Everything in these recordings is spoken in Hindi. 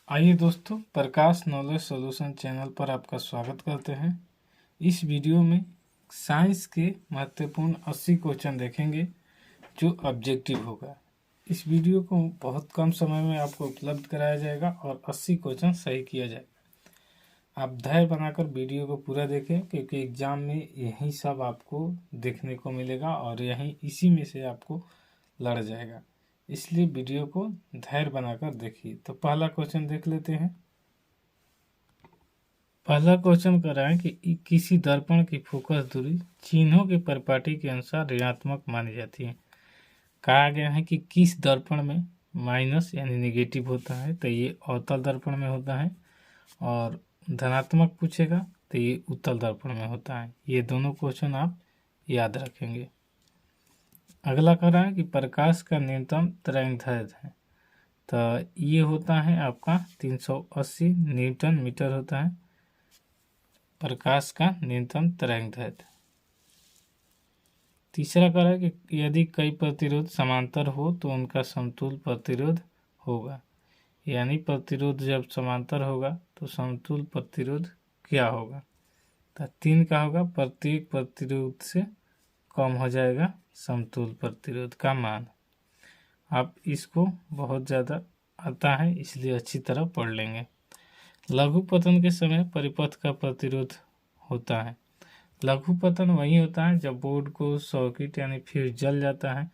आइए दोस्तों, प्रकाश नॉलेज सॉल्यूशन चैनल पर आपका स्वागत करते हैं। इस वीडियो में साइंस के महत्वपूर्ण 80 क्वेश्चन देखेंगे जो ऑब्जेक्टिव होगा। इस वीडियो को बहुत कम समय में आपको उपलब्ध कराया जाएगा और 80 क्वेश्चन सही किया जाएगा। आप धैर्य बनाकर वीडियो को पूरा देखें, क्योंकि एग्जाम में यही सब आपको देखने को मिलेगा और यही इसी में से आपको लड़ जाएगा। इसलिए वीडियो को धैर्य बनाकर देखिए। तो पहला क्वेश्चन देख लेते हैं। पहला क्वेश्चन कर रहा है कि किसी दर्पण की फोकस दूरी चिन्हों के परिपाटी के अनुसार ऋणात्मक मानी जाती है। कहा गया है कि किस दर्पण में माइनस यानी नेगेटिव होता है, तो ये अवतल दर्पण में होता है, और धनात्मक पूछेगा तो ये उत्तल दर्पण में होता है। ये दोनों क्वेश्चन आप याद रखेंगे। अगला कह रहा है कि प्रकाश का न्यूनतम तरंगदैर्घ्य है, तो ये होता है आपका 380 न्यूटन मीटर होता है प्रकाश का न्यूनतम तरंगदैर्घ्य। तीसरा कह रहा है कि यदि कई प्रतिरोध समांतर हो तो उनका समतुल्य प्रतिरोध होगा, यानी प्रतिरोध जब समांतर होगा तो समतुल्य प्रतिरोध क्या होगा। तो 3 का होगा, प्रत्येक प्रतिरोध से कम हो जाएगा समतुल्य प्रतिरोध का मान। आप इसको बहुत ज़्यादा आता है, इसलिए अच्छी तरह पढ़ लेंगे। लघु पतन के समय परिपथ का प्रतिरोध होता है। लघु पतन वही होता है जब बोर्ड को सर्किट यानी फ्यूज जल जाता है,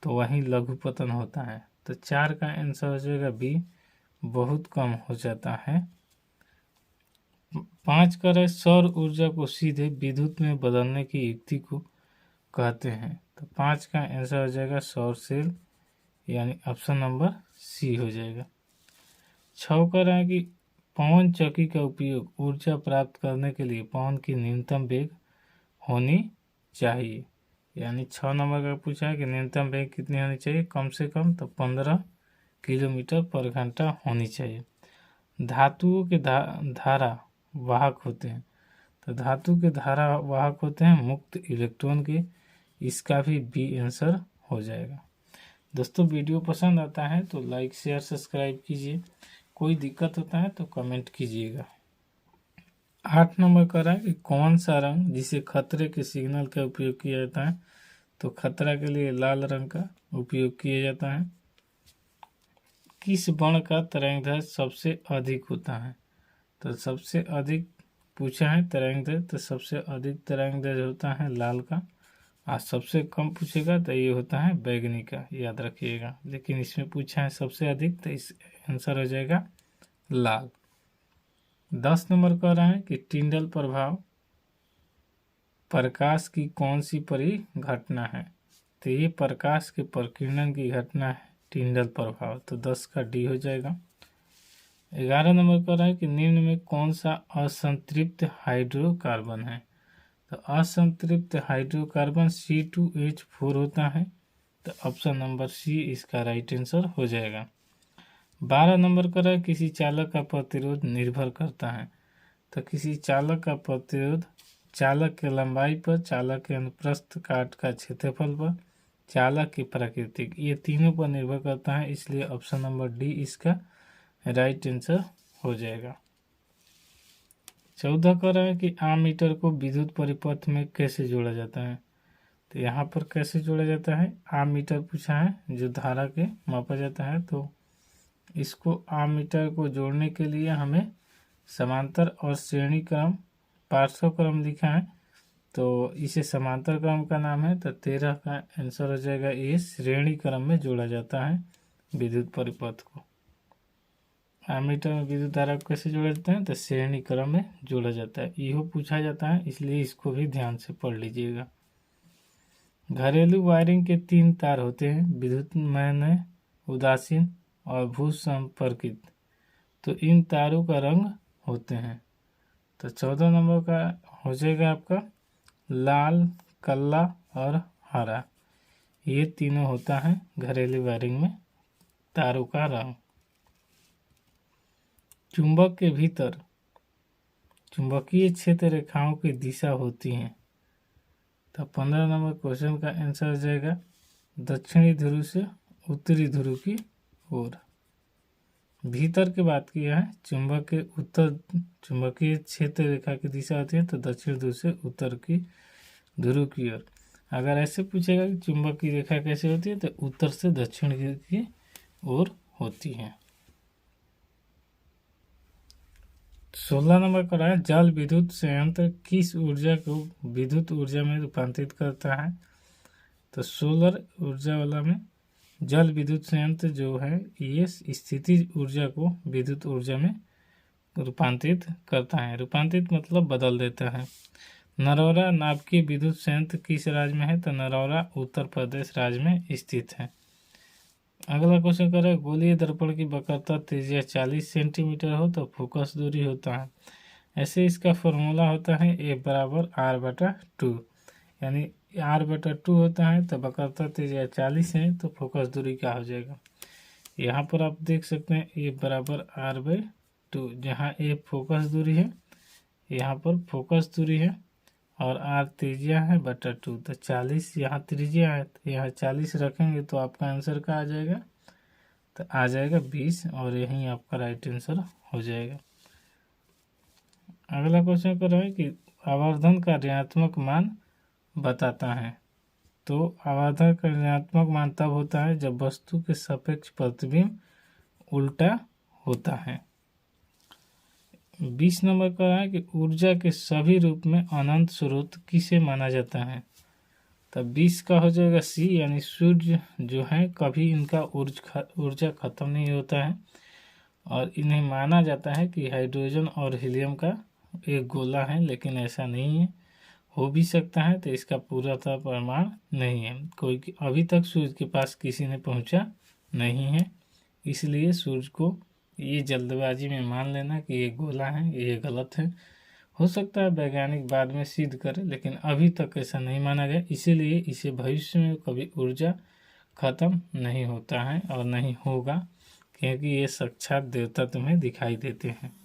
तो वही लघु पतन होता है। तो 4 का आंसर हो जाएगा बी, बहुत कम हो जाता है। 5 का है सौर ऊर्जा को सीधे विद्युत में बदलने की युक्ति को कहते हैं, तो 5 का आंसर हो जाएगा सौर सेल, यानी ऑप्शन नंबर सी हो जाएगा। 6 कह रहा है कि पवन चक्की का उपयोग ऊर्जा प्राप्त करने के लिए पवन की न्यूनतम वेग होनी चाहिए, यानी 6 नंबर का पूछा है कि न्यूनतम वेग कितनी होनी चाहिए, कम से कम तो 15 किलोमीटर पर घंटा होनी चाहिए। धातुओं के धारा वाहक होते हैं, तो धातु के धारा वाहक होते हैं मुक्त इलेक्ट्रॉन के, इसका भी बी आंसर हो जाएगा। दोस्तों, वीडियो पसंद आता है तो लाइक शेयर सब्सक्राइब कीजिए। कोई दिक्कत होता है तो कमेंट कीजिएगा। 8 नंबर का रहा है कि कौन सा रंग जिसे खतरे के सिग्नल का उपयोग किया जाता है, तो खतरा के लिए लाल रंग का उपयोग किया जाता है। किस वर्ण का तरंगदैर्घ्य सबसे अधिक होता है, तो सबसे अधिक पूछा है तरंगदैर्घ्य, तो सबसे अधिक तरंगदैर्घ्य होता है लाल का, और सबसे कम पूछेगा तो ये होता है बैगनी का, याद रखिएगा। लेकिन इसमें पूछा है सबसे अधिक, तो इस आंसर हो जाएगा लाल। 10 नंबर कह रहा है कि टिंडल प्रभाव प्रकाश की कौन सी परिघटना है, तो ये प्रकाश के प्रकीर्णन की घटना है टिंडल प्रभाव, तो 10 का डी हो जाएगा। 11 नंबर कह रहा है कि निम्न में कौन सा असंतृप्त हाइड्रोकार्बन है, तो असंतृप्त हाइड्रोकार्बन C2H4 होता है, तो ऑप्शन नंबर सी इसका राइट आंसर हो जाएगा। 12 नंबर का है किसी चालक का प्रतिरोध निर्भर करता है, तो किसी चालक का प्रतिरोध चालक के लंबाई पर, चालक के अनुप्रस्थ काट का क्षेत्रफल पर, चालक की प्रकृति, ये तीनों पर निर्भर करता है, इसलिए ऑप्शन नंबर डी इसका राइट आंसर हो जाएगा। 14 कह रहा है कि आममीटर को विद्युत परिपथ में कैसे जोड़ा जाता है, तो यहाँ पर कैसे जोड़ा जाता है, आममीटर पूछा है जो धारा के मापा जाता है, तो इसको आममीटर को जोड़ने के लिए हमें समांतर और श्रेणी क्रम पार्श्व क्रम लिखा है, तो इसे समांतर क्रम का नाम है, तो 13 का आंसर हो जाएगा ये श्रेणी क्रम में जोड़ा जाता है विद्युत परिपथ को। आममीटर में विद्युत धारा को कैसे जोड़ा जाता है, तो श्रेणी क्रम में जोड़ा जाता है, यह पूछा जाता है, इसलिए इसको भी ध्यान से पढ़ लीजिएगा। घरेलू वायरिंग के 3 तार होते हैं, विद्युतमय, उदासीन और भूसंपर्कित, तो इन तारों का रंग होते हैं, तो 14 नंबर का हो जाएगा आपका लाल, काला और हरा, ये तीनों होता है घरेलू वायरिंग में तारों का रंग। चुंबक के भीतर चुंबकीय क्षेत्र रेखाओं की दिशा होती हैं, तो 15 नंबर क्वेश्चन का आंसर हो जाएगा दक्षिणी ध्रुव से उत्तरी ध्रुव की ओर। भीतर की बात की है, चुंबक के उत्तर चुंबकीय क्षेत्र रेखा की दिशा होती है तो दक्षिण ध्रुव से उत्तर की ध्रुव की ओर। अगर ऐसे पूछेगा कि चुंबक की रेखा कैसे होती है तो उत्तर से दक्षिण की ओर होती है। 16 नंबर का है, जल विद्युत संयंत्र किस ऊर्जा को विद्युत ऊर्जा में रूपांतरित करता है? तो सोलर ऊर्जा वाला में जल विद्युत संयंत्र जो है ये स्थितिज ऊर्जा को विद्युत ऊर्जा में रूपांतरित करता है। रूपांतरित मतलब बदल देता है। नरौरा नाभिकीय विद्युत संयंत्र किस राज्य में है? तो नरौरा उत्तर प्रदेश राज्य में स्थित है। अगला क्वेश्चन कर रहा है, गोलीय दर्पण की वक्रता त्रिज्या 40 सेंटीमीटर हो तो फोकस दूरी होता है। ऐसे इसका फॉर्मूला होता है A = R/2, यानी R/2 होता है तो वक्रता त्रिज्या 40 है तो फोकस दूरी क्या हो जाएगा? यहाँ पर आप देख सकते हैं A = R/2, जहाँ A फोकस दूरी है, यहाँ पर फोकस दूरी है और R त्रिज्या है बटा 2, तो 40 यहाँ त्रिज्या है तो यहाँ 40 रखेंगे तो आपका आंसर क्या आ जाएगा? तो आ जाएगा 20 और यही आपका राइट आंसर हो जाएगा। अगला क्वेश्चन कर रहा है कि आवर्धन का ऋणात्मक मान बताता है। तो आवर्धन का ऋणात्मक मान तब होता है जब वस्तु के सापेक्ष प्रतिबिंब उल्टा होता है। 20 नंबर का है कि ऊर्जा के सभी रूप में अनंत स्रोत किसे माना जाता है? तब 20 का हो जाएगा C, यानी सूर्य जो है कभी इनका ऊर्जा खत्म नहीं होता है और इन्हें माना जाता है कि हाइड्रोजन और हीलियम का एक गोला है, लेकिन ऐसा नहीं है। हो भी सकता है तो इसका पूरा प्रमाण नहीं है। कोई अभी तक सूर्य के पास किसी ने पहुंचा नहीं है, इसलिए सूर्य को ये जल्दबाजी में मान लेना कि ये गोला है ये गलत है। हो सकता है वैज्ञानिक बाद में सिद्ध करे, लेकिन अभी तक ऐसा नहीं माना गया, इसीलिए इसे भविष्य में कभी ऊर्जा खत्म नहीं होता है और नहीं होगा, क्योंकि ये साक्षात देवता तुम्हें दिखाई देते हैं।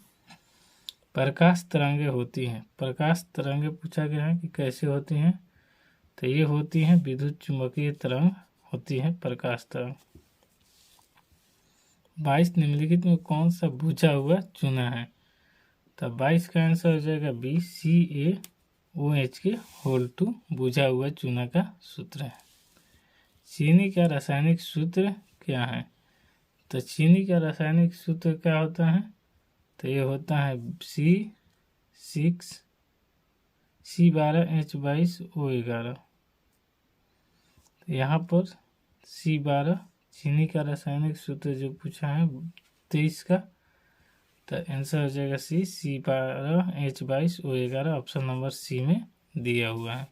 प्रकाश तरंगे होती हैं। प्रकाश तरंगे पूछा गया है कि कैसे होती हैं? तो ये होती हैं विद्युत चुंबकीय तरंग होती है प्रकाश तरंग। 22 निम्नलिखित में कौन सा बुझा हुआ चूना है? तो 22 का आंसर हो जाएगा B, CaOH बुझा हुआ चूना का सूत्र है। चीनी का रासायनिक सूत्र क्या है? तो चीनी का रासायनिक सूत्र क्या होता है? तो ये होता है C12H22O11। यहाँ पर C12 चीनी का रासायनिक सूत्र जो पूछा है 23 का, तो आंसर हो जाएगा C12H22O11, ऑप्शन नंबर C में दिया हुआ है।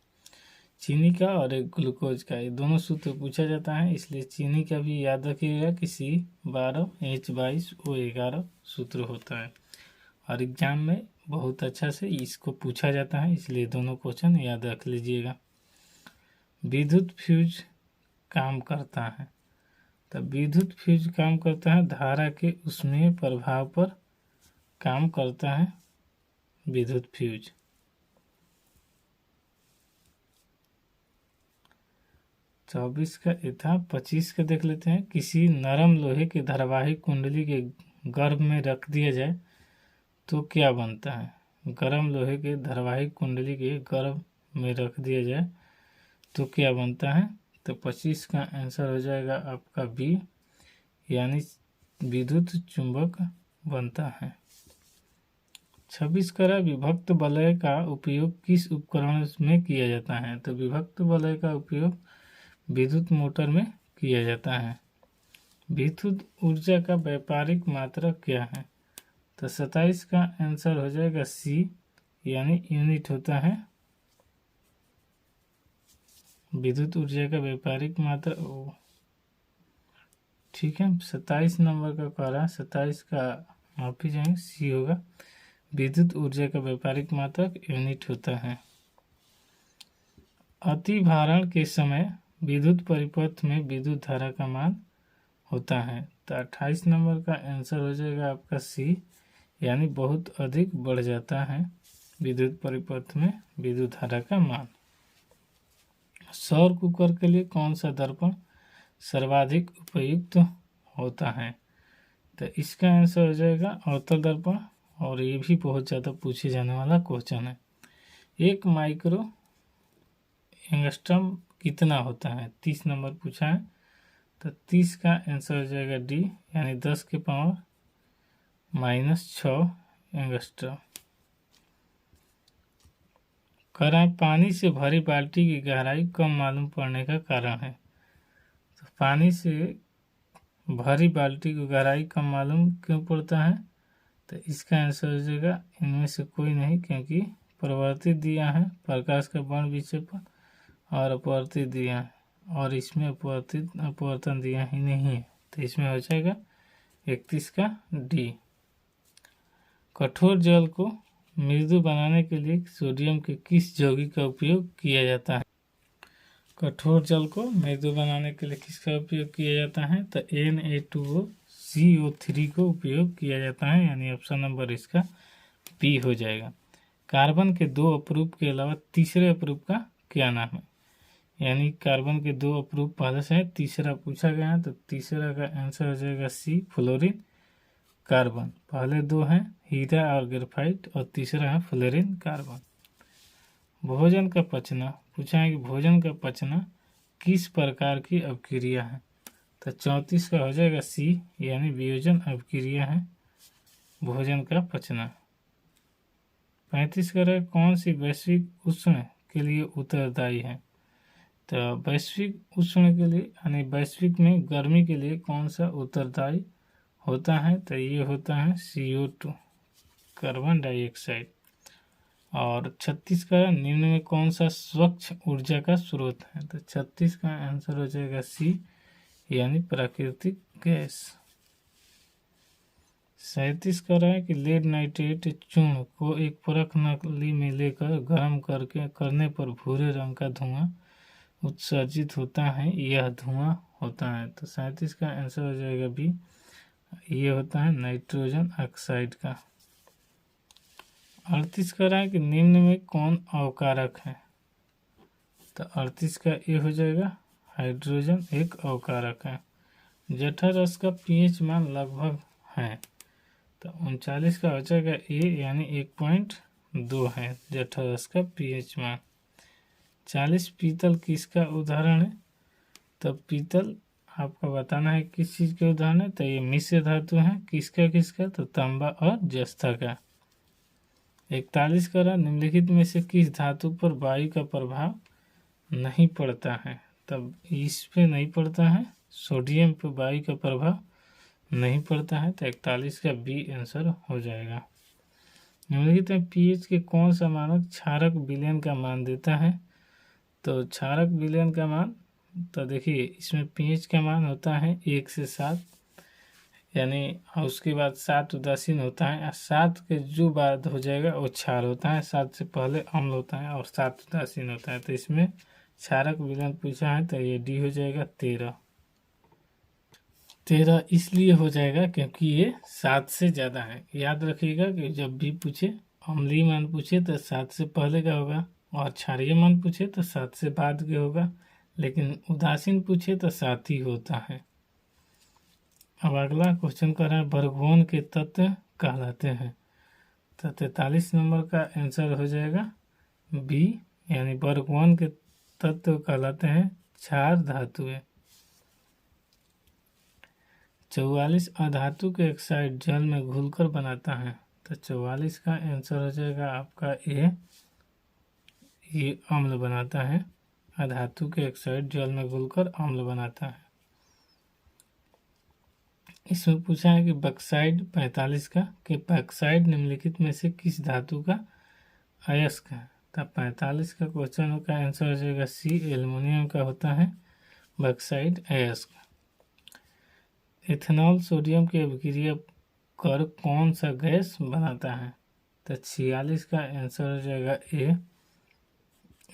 चीनी का और एक ग्लूकोज का ये दोनों सूत्र पूछा जाता है, इसलिए चीनी का भी याद रखिएगा कि C12H22O11 सूत्र होता है और एग्जाम में बहुत अच्छा से इसको पूछा जाता है, इसलिए दोनों क्वेश्चन याद रख लीजिएगा। विद्युत फ्यूज काम करता है। तो विद्युत फ्यूज काम करता है धारा के ऊष्मीय प्रभाव पर काम करता है विद्युत फ्यूज। 24 का ये था। 25 का देख लेते हैं। किसी नरम लोहे के धारावाहिक कुंडली के गर्भ में रख दिया जाए तो क्या बनता है? गर्म लोहे के धारावाहिक कुंडली के गर्भ में रख दिया जाए तो क्या बनता है? तो 25 का आंसर हो जाएगा आपका B, यानी विद्युत चुंबक बनता है। 26 का विभक्त वलय का उपयोग किस उपकरण में किया जाता है? तो विभक्त वलय का उपयोग विद्युत मोटर में किया जाता है। विद्युत ऊर्जा का व्यापारिक मात्रक क्या है? तो 27 का आंसर हो जाएगा C, यानी यूनिट होता है विद्युत ऊर्जा का व्यापारिक मात्रा। ठीक है, 27 नंबर का कह रहा है, 27 का माफी जाएंगे C होगा। विद्युत ऊर्जा का व्यापारिक मात्रक यूनिट होता है। अतिभारण के समय विद्युत परिपथ में विद्युत धारा का मान होता है। तो 28 नंबर का आंसर हो जाएगा आपका C, यानी बहुत अधिक बढ़ जाता है विद्युत परिपथ में विद्युत धारा का मान। सौर कुकर के लिए कौन सा दर्पण सर्वाधिक उपयुक्त होता है? तो इसका आंसर हो जाएगा अवतल दर्पण। और ये भी बहुत ज़्यादा पूछे जाने वाला क्वेश्चन है। 1 माइक्रो एंगस्ट्रम कितना होता है? 30 नंबर पूछा है। तो 30 का आंसर हो जाएगा डी, यानी 10 के पावर -6 एंगस्ट्रम। कह रहा है पानी से भरी बाल्टी की गहराई कम मालूम पड़ने का कारण है। तो पानी से भरी बाल्टी की गहराई कम मालूम क्यों पड़ता है? तो इसका आंसर हो जाएगा इनमें से कोई नहीं, क्योंकि परिवर्तित दिया है, प्रकाश का वर्ण विक्षेपण और अपवर्तित दिया है, और इसमें अपवर्तन दिया ही नहीं है। तो इसमें हो जाएगा 31 का डी। कठोर जल को मृदु बनाने के लिए सोडियम के किस यौगिक का उपयोग किया जाता है? कठोर जल को मृदु बनाने के लिए किसका उपयोग किया जाता है? तो Na2CO3 को उपयोग किया जाता है, यानी ऑप्शन नंबर इसका बी हो जाएगा। कार्बन के 2 अपरूप के अलावा तीसरे अपरूप का क्या नाम है? यानी कार्बन के 2 अपरूप पहले से है, तीसरा पूछा गया है, तो तीसरा का आंसर हो जाएगा सी, फ्लोरीन कार्बन। पहले 2 हैं हीरा और ग्रेफाइट, और तीसरा है फ्लोरीन कार्बन। भोजन का पचना पूछा है कि भोजन का पचना किस प्रकार की अपक्रिया है? तो 34 का हो जाएगा सी, यानी वियोजन अपक्रिया है भोजन का पचना। 35 का है कौन सी वैश्विक उष्ण के लिए उत्तरदायी है? तो वैश्विक उष्ण के लिए, यानी वैश्विक में गर्मी के लिए कौन सा उत्तरदायी होता है? तो ये होता है CO2, कार्बन डाइऑक्साइड। और 36 का निम्न में कौन सा स्वच्छ ऊर्जा का स्रोत है? तो 36 का आंसर हो जाएगा सी, यानी प्राकृतिक गैस। 37 का रहा है कि लेड नाइट्रेट चूर्ण को एक परख नली में लेकर गर्म करने पर भूरे रंग का धुआं उत्सर्जित होता है, यह धुआं होता है। तो 37 का आंसर हो जाएगा बी, ये होता है नाइट्रोजन ऑक्साइड का। 38 का रहा है कि निम्न में कौन अवकारक है? तो 38 का ये हो जाएगा हाइड्रोजन एक अवकारक है। जठररस का pH मान लगभग है। तो 39 का हो जाएगा ए, यानी 1.2 है जठररस का pH मान। 40 पीतल किसका उदाहरण है? तो पीतल आपको बताना है किस चीज़ के उदाहरण है। तो ये मिश्र धातु है, किसका? तो तांबा और जस्ता का। 41 का रहा निम्नलिखित में से किस धातु पर वायु का प्रभाव नहीं पड़ता है? तब इस पे नहीं पड़ता है, सोडियम पे वायु का प्रभाव नहीं पड़ता है। तो 41 का बी आंसर हो जाएगा। निम्नलिखित में pH के कौन सा मानक क्षारक विलयन का मान देता है? तो क्षारक विलयन का मान, तो देखिए इसमें pH का मान होता है 1 से 7, यानी उसके बाद 7 उदासीन होता है, 7 के जो बाद हो जाएगा वो क्षार होता है, 7 से पहले अम्ल होता है और 7 उदासीन होता है। तो इसमें क्षारक विलयन पूछा है, तो ये डी हो जाएगा 13। 13 इसलिए हो जाएगा क्योंकि ये 7 से ज़्यादा है। याद रखिएगा कि जब भी पूछे अम्लीय मान पूछे तो 7 से पहले का होगा, और क्षारीय मान पूछे तो 7 से बाद के होगा, लेकिन उदासीन पूछे तो 7 ही होता है। अब अगला क्वेश्चन कर रहा है बरगोन के तत्व कहलाते हैं। तो 43 नंबर का आंसर हो जाएगा बी, यानी बरगोन के तत्व कहलाते हैं क्षार धातुएं। 44 अधातु के ऑक्साइड जल में घुलकर बनाता है। तो 44 का आंसर हो जाएगा आपका ए, ये अम्ल बनाता है। अधातु के ऑक्साइड जल में घुलकर अम्ल बनाता है। इसमें पूछा है कि बक्साइड 45 का कि बक्साइड निम्नलिखित में से किस धातु का अयस्क है? तब 45 का क्वेश्चन का आंसर हो जाएगा सी, एल्युमिनियम का होता है बक्साइड अयस्क। इथेनॉल सोडियम की अभिक्रिया कर कौन सा गैस बनाता है? तो 46 का आंसर हो जाएगा ए,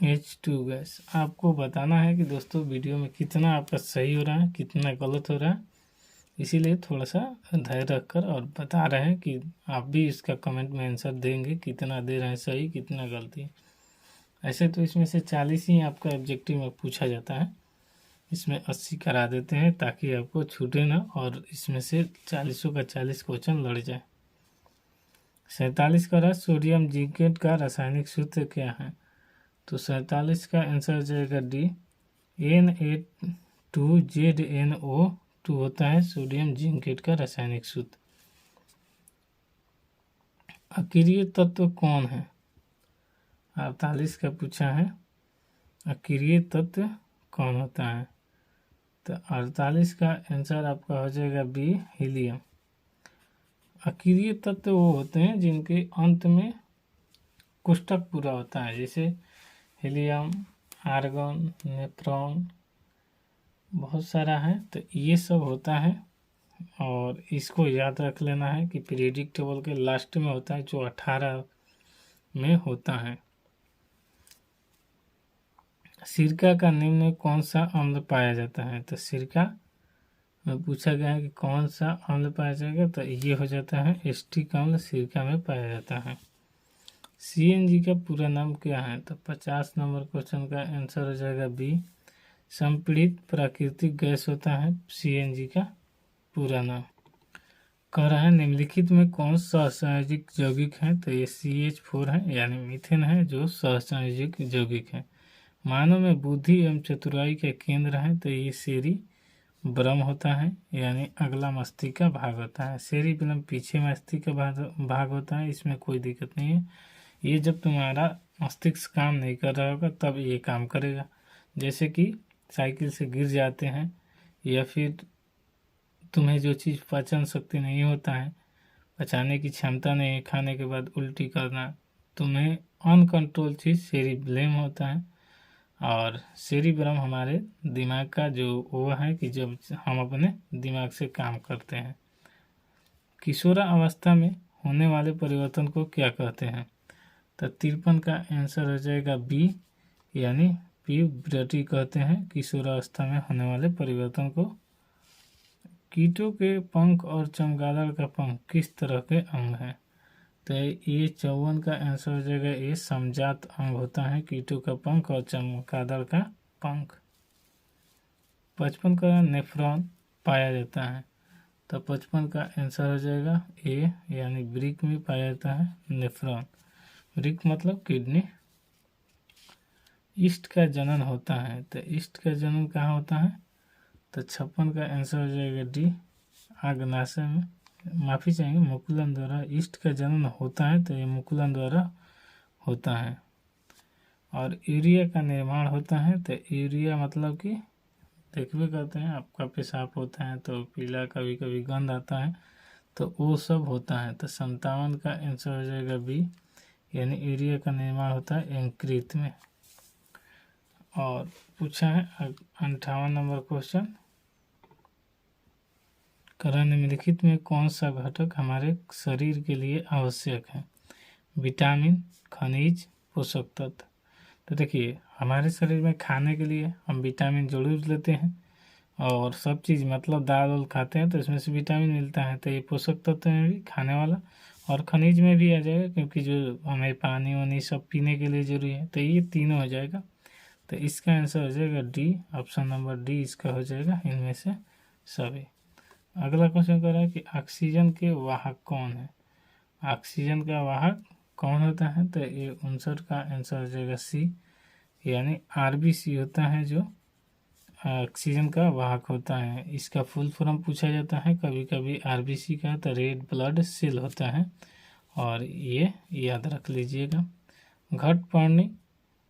H2 गैस। आपको बताना है कि दोस्तों वीडियो में कितना आपका सही हो रहा है, कितना गलत हो रहा है, इसीलिए थोड़ा सा धैर्य रखकर और बता रहे हैं कि आप भी इसका कमेंट में आंसर देंगे, कितना दे रहे हैं सही, कितना गलती। ऐसे तो इसमें से 40 ही आपका ऑब्जेक्टिव में पूछा जाता है, इसमें 80 करा देते हैं ताकि आपको छूटे ना और इसमें से 40 का 40 क्वेश्चन लड़ जाए। 47 का रहा सोडियम जिंकेट का रासायनिक सूत्र क्या है? तो 47 का आंसर हो जाएगा डी, Na2ZnO2 होता है सोडियम जिंकेट का रासायनिक सूत्र। अक्रिय तत्व कौन है? 48 का पूछा है, अक्रिय तत्व कौन होता है? तो 48 का आंसर आपका हो जाएगा बी, हीलियम। अक्रिय तत्व वो होते हैं जिनके अंत में कोष्टक पूरा होता है, जैसे हीलियम, आर्गन, नेफ्रॉन, बहुत सारा है, तो ये सब होता है। और इसको याद रख लेना है कि पीरियडिक टेबल के लास्ट में होता है, जो 18 में होता है। सिरका का निम्न में कौन सा अम्ल पाया जाता है? तो सिरका में पूछा गया है कि कौन सा अम्ल पाया जाएगा, तो ये हो जाता है एस्टिक अम्ल सिरका में पाया जाता है। सीएनजी का पूरा नाम क्या है? तो 50 नंबर क्वेश्चन का आंसर हो जाएगा बी, संपीड़ित प्राकृतिक गैस होता है सीएनजी का पूरा नाम। कह रहा है निम्नलिखित में कौन सहसंयोजक यौगिक है? तो ये CH4 है, यानी मीथेन है जो सहसंयोजक यौगिक है। मानव में बुद्धि एवं चतुराई के केंद्र है, तो ये सेरी ब्रह्म होता है, यानी अगला मस्तिष्क का भाग होता है। सेरी ब्रह्म पीछे मस्तिष्क का भाग होता है, इसमें कोई दिक्कत नहीं है। ये जब तुम्हारा मस्तिष्क काम नहीं कर रहा होगा तब ये काम करेगा, जैसे कि साइकिल से गिर जाते हैं, या फिर तुम्हें जो चीज़ पाचन शक्ति नहीं होता है, पचाने की क्षमता नहीं है, खाने के बाद उल्टी करना, तुम्हें अनकंट्रोल चीज़ सेरिब्रम होता है। और सेरिब्रम हमारे दिमाग का जो वो है कि जब हम अपने दिमाग से काम करते हैं। किशोरा अवस्था में होने वाले परिवर्तन को क्या कहते हैं? तो 53 का आंसर हो जाएगा बी, यानी प्यूबर्टी कहते हैं किशोरावस्था में होने वाले परिवर्तन को। कीटों के पंख और चमगादड़ का पंख किस तरह के अंग हैं? तो ये 54 का आंसर हो जाएगा ये समजात अंग होता है कीटों का पंख और चमगादड़ का पंख। 55 का नेफ्रॉन पाया जाता है, तो 55 का आंसर हो जाएगा ए, यानी वृक्क में पाया जाता है नेफ्रॉन। वृक्क मतलब किडनी। ईस्ट का जनन होता है, तो ईस्ट का जनन कहाँ होता है? तो 56 का आंसर हो जाएगा डी, आग्नाशय में, माफ़ी चाहेंगे मुकुलन द्वारा ईस्ट का जनन होता है, तो ये मुकुलन द्वारा होता है। और यूरिया का निर्माण होता है, तो यूरिया मतलब कि देखबे करते हैं आपका पेशाब होता है तो पीला कभी कभी गंध आता है, तो वो सब होता है। तो 57 का आंसर हो जाएगा बी, यानी यूरिया का निर्माण होता है यकृत में। और पूछा है 58 नंबर क्वेश्चन, करण निम्नलिखित में कौन सा घटक हमारे शरीर के लिए आवश्यक है? विटामिन, खनिज, पोषक तत्व। तो देखिए हमारे शरीर में खाने के लिए हम विटामिन जरूर लेते हैं, और सब चीज़ मतलब दाल वाल खाते हैं तो इसमें से विटामिन मिलता है, तो ये पोषक तत्व में भी खाने वाला, और खनिज में भी आ जाएगा क्योंकि जो हमें पानी वानी सब पीने के लिए जरूरी है, तो ये तीनों हो जाएगा। तो इसका आंसर हो जाएगा डी, ऑप्शन नंबर डी इसका हो जाएगा इनमें से सभी। अगला क्वेश्चन कर रहा है कि ऑक्सीजन के वाहक कौन है? ऑक्सीजन का वाहक कौन होता है? तो ये 59 का आंसर हो जाएगा सी, यानी RBC होता है जो ऑक्सीजन का वाहक होता है। इसका फुल फॉर्म पूछा जाता है कभी कभी RBC का, तो रेड ब्लड सेल होता है, और ये याद रख लीजिएगा। घटपर्णी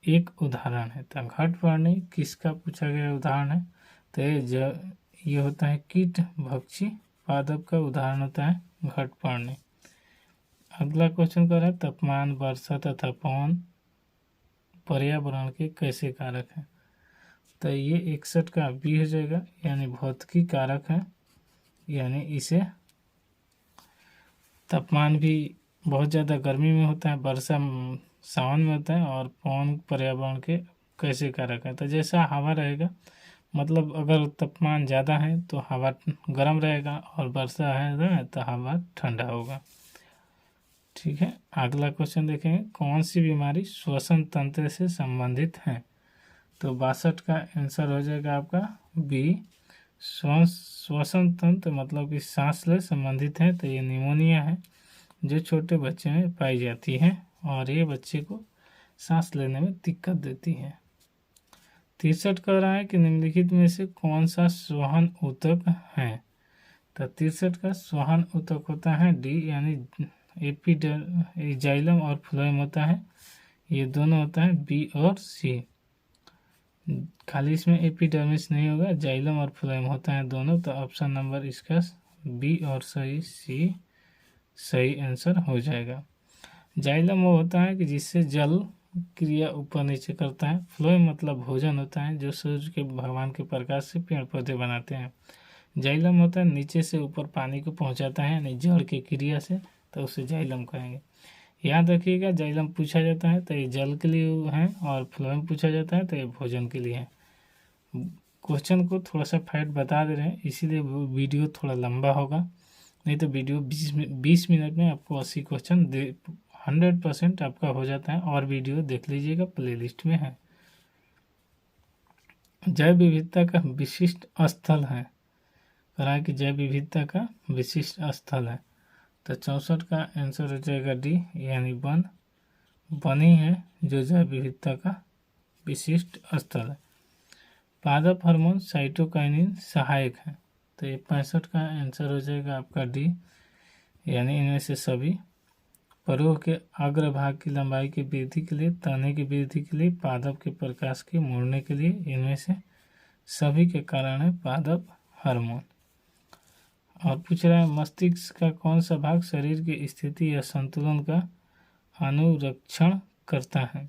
एक उदाहरण है, तो घटपर्णी किसका पूछा गया उदाहरण है? तो ये होता है कीट भक्षी पादप का उदाहरण होता है घटपर्णी। अगला क्वेश्चन कर रहा है तापमान, वर्षा तथा पवन पर्यावरण के कैसे कारक हैं? तो ये 61 का बी हो जाएगा, यानी भौतिकी कारक है, यानी इसे तापमान भी बहुत ज़्यादा गर्मी में होता है, वर्षा सावन में होता है, और पवन पर्यावरण के कैसे कारक है? तो जैसा हवा रहेगा, मतलब अगर तापमान ज़्यादा है तो हवा गर्म रहेगा, और वर्षा है तो हवा ठंडा होगा। ठीक है, अगला क्वेश्चन देखेंगे, कौन सी बीमारी श्वसन तंत्र से संबंधित है? तो 62 का आंसर हो जाएगा आपका बी श्वसन तंत्र मतलब कि सांस ले संबंधित है, तो ये निमोनिया है जो छोटे बच्चे में पाई जाती है और ये बच्चे को सांस लेने में दिक्कत देती है। 63 कह रहा है कि निम्नलिखित में से कौन सा श्वसन ऊतक है। तो 63 का श्वसन ऊतक होता है डी, यानी जाइलम और फ्लोएम होता है, ये दोनों होता है बी और सी। खाली इसमें एपिडर्मिस नहीं होगा, जाइलम और फ्लोएम होता है दोनों, तो ऑप्शन नंबर इसका बी और सही सी सही आंसर हो जाएगा। जाइलम वो होता है कि जिससे जल क्रिया ऊपर नीचे करता है। फ्लोएम मतलब भोजन होता है जो सूर्य के भगवान के प्रकाश से पेड़ पौधे बनाते हैं। जाइलम होता है नीचे से ऊपर पानी को पहुंचाता है, यानी जड़ के क्रिया से, तो उसे जाइलम कहेंगे। याद रखिएगा, जाइलम पूछा जाता है तो ये जल के लिए है और फ्लोएम पूछा जाता है तो ये भोजन के लिए है। क्वेश्चन को थोड़ा सा फैक्ट बता दे रहे हैं, इसीलिए वीडियो थोड़ा लंबा होगा, नहीं तो वीडियो 20 मिनट में आपको 80 क्वेश्चन 100% आपका हो जाता है। और वीडियो देख लीजिएगा, प्लेलिस्ट में है। जैव विविधता का विशिष्ट स्थल है, कहा कि जैव विविधता का विशिष्ट स्थल है, तो 64 का आंसर हो जाएगा डी, यानी वन ही है जो जैव विविधता का विशिष्ट स्थल है। पादप हार्मोन साइटोकाइनिन सहायक है, तो ये 65 का आंसर हो जाएगा आपका डी, यानी इनमें से सभी। परोह के अग्रभाग की लंबाई की वृद्धि के लिए, तने की वृद्धि के लिए, पादप के प्रकाश के मोड़ने के लिए, इनमें से सभी के कारण है पादप हार्मोन। और पूछ रहा है मस्तिष्क का कौन सा भाग शरीर की स्थिति या संतुलन का अनुरक्षण करता है।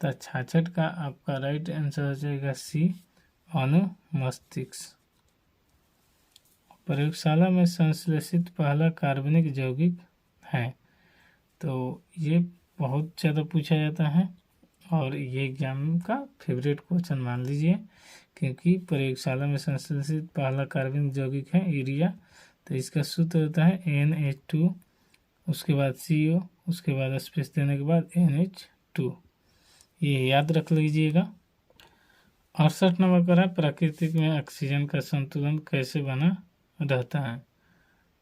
तो 66 का आपका राइट आंसर हो जाएगा सी, अनुमस्तिष्क। प्रयोगशाला में संश्लेषित पहला कार्बनिक यौगिक है, तो ये बहुत ज़्यादा पूछा जाता है और ये एग्जाम का फेवरेट क्वेश्चन मान लीजिए, क्योंकि प्रयोगशाला में संश्लेषित पहला कार्बनिक यौगिक है यूरिया, तो इसका सूत्र होता है NH2, उसके बाद CO, उसके बाद स्पेस देने के बाद NH2, ये याद रख लीजिएगा। 68 नंबर पर है प्राकृतिक में ऑक्सीजन का संतुलन कैसे बना रहता है।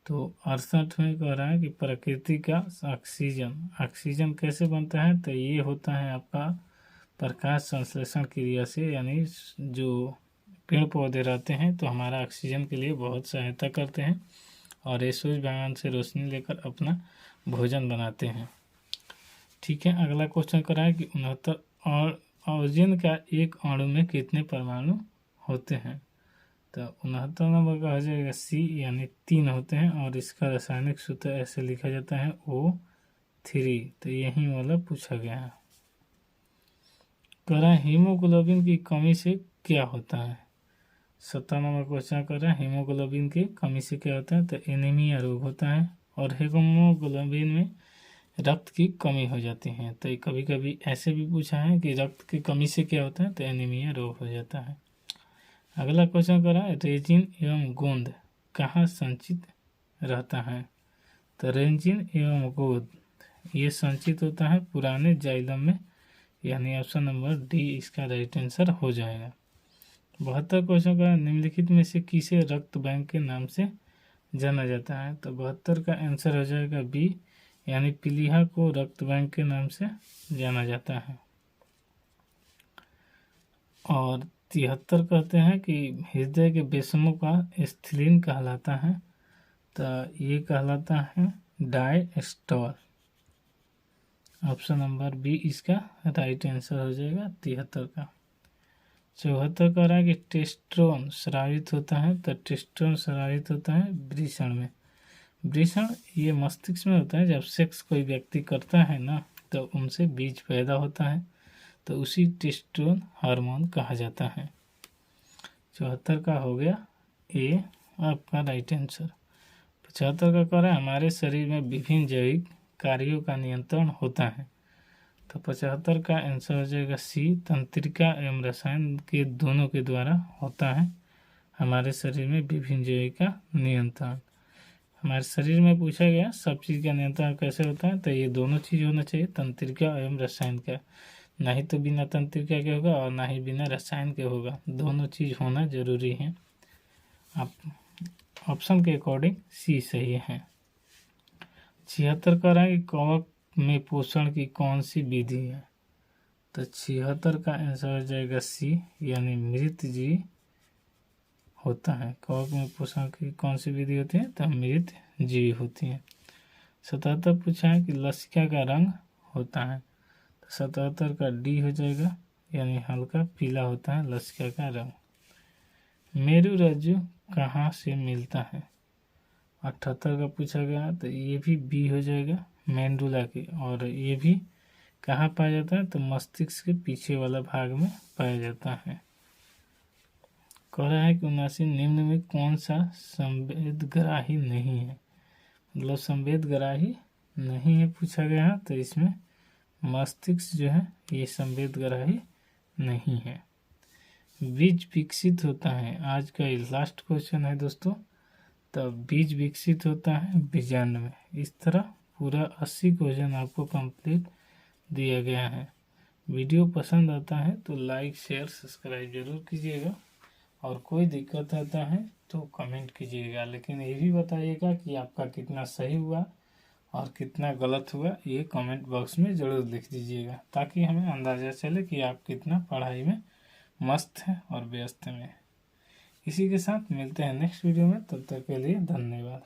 तो 68 में कह रहा है कि प्रकृति का ऑक्सीजन कैसे बनता है, तो ये होता है आपका प्रकाश संश्लेषण क्रिया से, यानी जो पेड़ पौधे रहते हैं तो हमारा ऑक्सीजन के लिए बहुत सहायता करते हैं और ये सूर्य भगवान से रोशनी लेकर अपना भोजन बनाते हैं। ठीक है, अगला क्वेश्चन कर रहा है कि 69 और ऑक्सीजन का एक अणु में कितने परमाणु होते हैं। तो 69 नंबर का हो जाएगा सी, यानी 3 होते हैं और इसका रासायनिक सूत्र ऐसे लिखा जाता है O3, तो यही वाला पूछा गया है। कह रहा है हीमोग्लोबिन की कमी से क्या होता है। 70 नंबर क्वेश्चन कर रहा है हीमोग्लोबिन की कमी से क्या होता है, तो एनीमिया रोग होता है और हीमोग्लोबिन में रक्त की कमी हो जाती है। तो कभी कभी ऐसे भी पूछा है कि रक्त की कमी से क्या होता है, तो एनीमिया रोग हो जाता है। अगला क्वेश्चन कर रहा है रेजिन एवं गोंद कहाँ संचित रहता है। तो रेजिन एवं गोंद ये संचित होता है पुराने जाइलम में, यानी ऑप्शन नंबर डी इसका राइट आंसर हो जाएगा। 72 क्वेश्चन का निम्नलिखित में से किसे रक्त बैंक के नाम से जाना जाता है। तो 72 का आंसर हो जाएगा बी, यानी पीलिया को रक्त बैंक के नाम से जाना जाता है। और 73 कहते हैं कि हृदय के बेसमों का स्थिलीन कहलाता है, तो ये कहलाता है डायस्टोल। ऑप्शन नंबर बी इसका राइट आंसर हो जाएगा 73 का। 74 कह रहा है कि टेस्टोस्टेरोन स्रावित होता है, तो टेस्टोस्टेरोन स्रावित होता है वृषण में। वृषण ये मस्तिष्क में होता है, जब सेक्स कोई व्यक्ति करता है ना तो उनसे बीज पैदा होता है, तो उसी टेस्टोस्टेरोन हार्मोन कहा जाता है। 74 का हो गया ए आपका राइट आंसर। 75 का कह रहा है हमारे शरीर में विभिन्न जैविक कार्यों का नियंत्रण होता है, तो 75 का आंसर हो जाएगा सी, तंत्रिका एवं रसायन के दोनों के द्वारा होता है हमारे शरीर में विभिन्न जैविक का नियंत्रण। हमारे शरीर में पूछा गया सब चीज़ का नियंत्रण कैसे होता है, तो ये दोनों चीज़ होना चाहिए, तंत्रिका एवं रसायन का। ना ही तो बिना तंत्रिका के होगा और ना ही बिना रसायन के होगा, दोनों चीज़ होना जरूरी है। आप ऑप्शन के अकॉर्डिंग सी सही है। 76 कह रहा है कि कवक में पोषण की कौन सी विधि है, तो 76 का आंसर हो जाएगा सी, यानी मृत जीवी होता है। कवक में पोषण की कौन सी विधि होती है, तो मृत जीवी होती है। 77 पूछा है कि लसिका का रंग होता है, तो 77 का डी हो जाएगा, यानी हल्का पीला होता है लसिका का रंग। मेरु रज्जु कहाँ से मिलता है, 78 का पूछा गया, तो ये भी बी हो जाएगा, मेंडुला के। और ये भी कहाँ पाया जाता है, तो मस्तिष्क के पीछे वाला भाग में पाया जाता है। कह रहा है कि 79 निम्न में कौन सा संवेदग्राही नहीं है, मतलब संवेदग्राही नहीं है पूछा गया, तो इसमें मस्तिष्क जो है ये संवेदग्राही नहीं है। बीज विकसित होता है, आज का ये लास्ट क्वेश्चन है दोस्तों, तो बीज विकसित होता है बीजांड में। इस तरह पूरा 80 क्वेश्चन आपको कंप्लीट दिया गया है। वीडियो पसंद आता है तो लाइक शेयर सब्सक्राइब जरूर कीजिएगा, और कोई दिक्कत आता है तो कमेंट कीजिएगा, लेकिन ये भी बताइएगा कि आपका कितना सही हुआ और कितना गलत हुआ, ये कमेंट बॉक्स में ज़रूर लिख दीजिएगा, ताकि हमें अंदाज़ा चले कि आप कितना पढ़ाई में मस्त हैं और व्यस्त में। इसी के साथ मिलते हैं नेक्स्ट वीडियो में, तब तक के लिए धन्यवाद।